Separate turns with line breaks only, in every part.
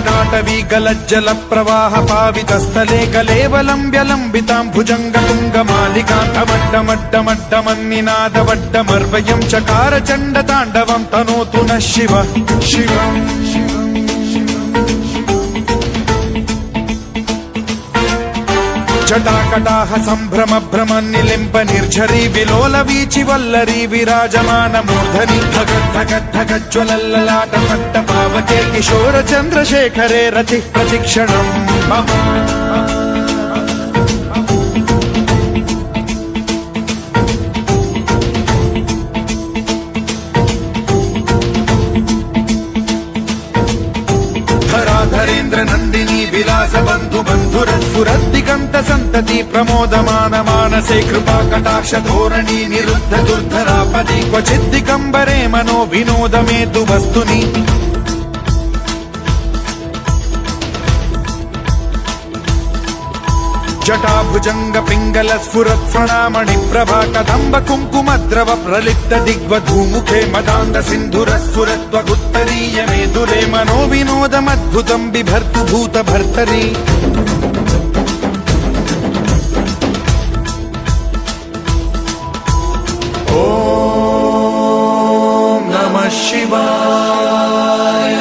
ललाटवी गलज्जल प्रवाह पावितस्थले कलेवलम्ब्य लम्बितां भुजङ्गतुङ्गमालिकां धमड्डमड्डमड्डमन्निनादवड्डमर्वयं चकार चण्डताण्डवं तनोतु नः शिव शिवम् जटाकटाह सम्भ्रम भ्रमन्निलिम्प निर्झरी विलोल वीचि वल्लरी विराजमान मूर्धनि धगद्धगद्धगज्ज्वलल्ललाट पट्ट पावके किशोर चन्द्रशेखरे रतिः प्रतिक्षणम् मम धरेन्द्र नन्दिनी विलास बन्धु बन्धुरस्फुरद्दिगन्त सन्तति प्रमोदमान मानसे कृपा कटाक्ष धोरणी निरुद्ध दुर्धरापदि क्वचिद्दिगम्बरे मनो विनोद मेतु वस्तुनि जटाभुजंग पिंगल स्फुरत् प्रणामणि प्रभा कदम्ब कुङ्कुमद्रव प्रलिप्त दिग्वधूमुखे मदान्ध सिन्धुर स्फुरत्वगुत्तरीय मेदुरे मनो विनोदमद्भुतं बिभर्तु भूत भर्तरि ॐ नमः शिवाय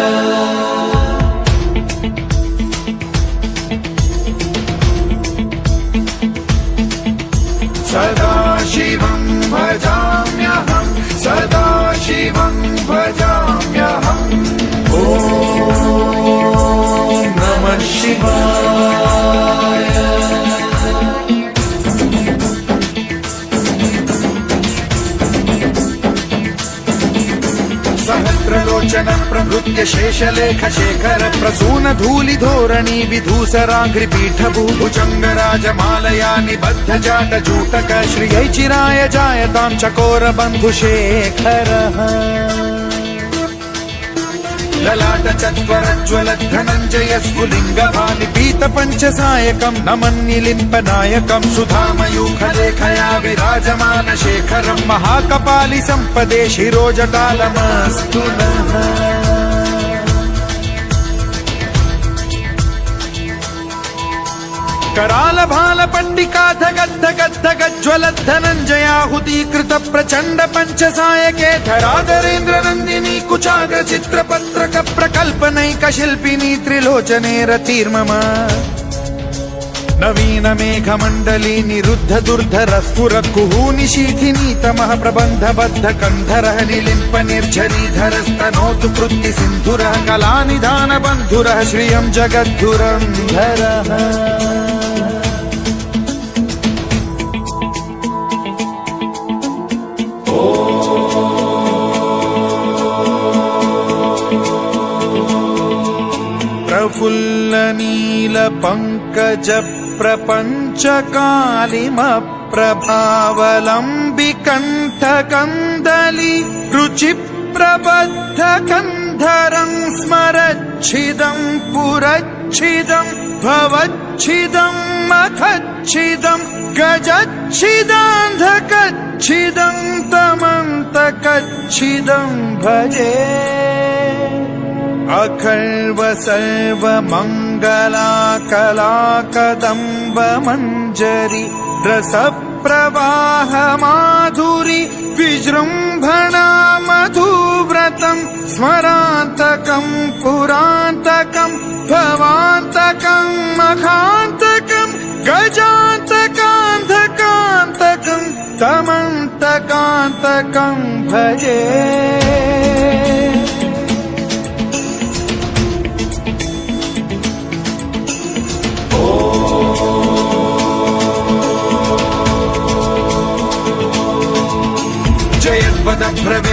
सदा शिवं भजाम्यहं सदा शिवं भजाम्यहम् ॐ नमः शिवाय सहस्रलोचन प्रभृत्य शेषलेख शेखर प्रसून धूलि धोरणी विधूसराघ्रिपीठ भुजंगराजमालया निबद्ध जाट जूटक श्रियै चिराय जायतां चकोर बन्धुशेखरः ललाट चत्वरज्वल धनञ्जय स्फुलिङ्गभानि पीत पञ्चसायकं नमन्निलिम्पनायकं सुधामयूखलेखया विराजमान शेखरं महाकपालि सम्पदे शिरोजटालमस्तु नः कराल भाल पंडिका धगद्धगद्धगज्ज्वलद्धनञ्जयाहुतीकृत प्रचण्ड पञ्चसायके धराधरेन्द्र नन्दिनी कुचाग्र चित्रपत्रक प्रकल्पनैक शिल्पिनी त्रिलोचने रतिर्मम नवीन मेघमण्डली निरुद्ध दुर्धर स्फुरत् कुहूनिशीथिनी तमः प्रबन्धबद्ध कन्धरः निलिम्प निर्झरीधरस्तनोतु कृत्ति सिन्धुरः कलानिधान बन्धुरः श्रियं जगद्धुरन्धरः प्रफुल्ल नील पंकज प्रपंच कालिम प्रभावलंबि कंठ कंदली रुचि प्रबद्ध कंधरं स्मरच्छिदं पुरच्छिदं भवच्छिदं मखच्छिदं गजच्छिदान्धकच्छिदं तमन्तकच्छिदं भजे अखर्व सर्व मंगला कला कदम्ब मंजरी रस प्रवाह माधुरी विजृंभणा मधुव्रतं स्मरान्तकं पुरान्तकं भवान्तकं मखान्तकं गजान्तकान्धकान्तकं तमन्तकान्तकं भजे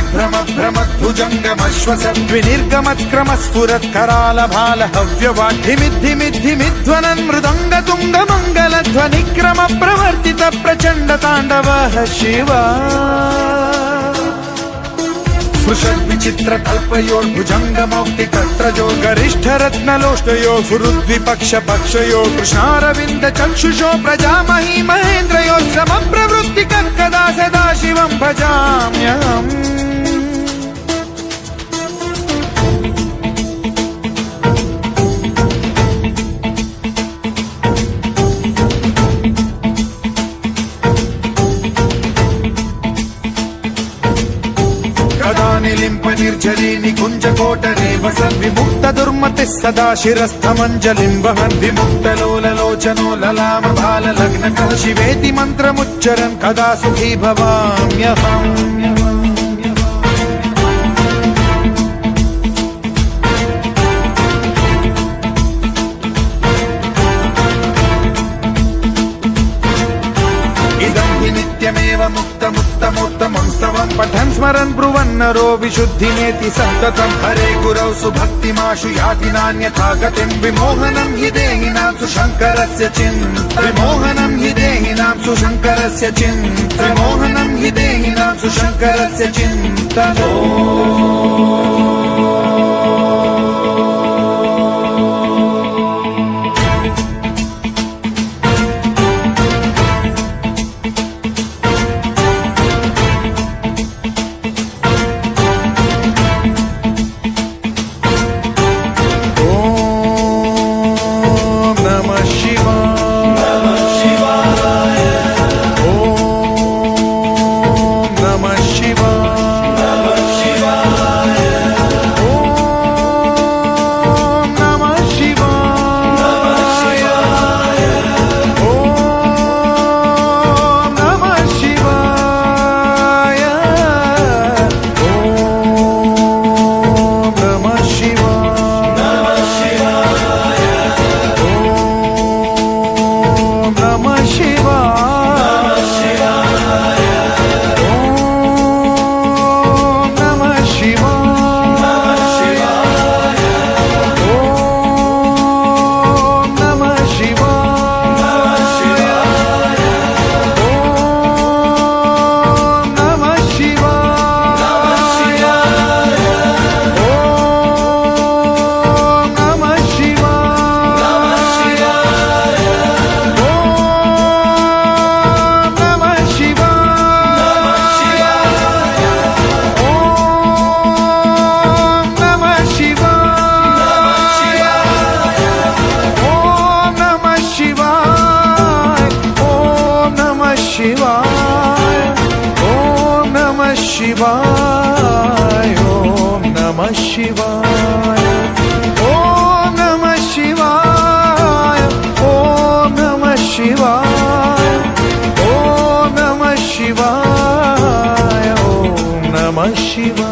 विभ्रम भ्रमद्भुजङ्गमश्वसद्विनिर्गमत्क्रम स्फुरत् कराल भाल हव्यवाढ्धिमिद्धिमिद्धिमिध्वनन् मृदङ्ग तुङ्ग मङ्गलध्वनिक्रम प्रवर्तित प्रचण्ड ताण्डवः शिवा स्पृशद्विचित्र कल्पयोर्भुजङ्गमौक्ति तत्रजो गरिष्ठ रत्नलोष्टयो फुरुद्विपक्ष पक्षयो कृष्णारविन्द चक्षुषो प्रजामही महेन्द्रयो समप्रवृत्ति कदा सदा शिवं भजाम्यहम् निर्झरी निकुञ्जकोटरे वसन् विमुक्त दुर्मतिः सदा शिरस्थमञ्जलिं वहन् विमुक्तलोललोचनो ललामभाललग्नकः शिवेति मन्त्रमुच्चरन् कदा सुखी भवाम्यहम् नित्यमेव मुक्तमुत्तमोत्तमं स्तवं पठन् स्मरन् ब्रुवन्नरो विशुद्धिमेति सन्ततं हरे गुरौ सुभक्तिमाशु याति नान्यथा गतिं विमोहनं हि देहिनां सुशङ्करस्य चिन्त विमोहनं हि देहिनां सुशङ्करस्य चिन्त विमोहनं हि देहिनां सुशङ्करस्य चिन्तनो शिवाय ओम नमः शिवाय ओम नमः शिवाय ओम नमः शिवाय ओम नमः शिवाय ओम नमः शिवाय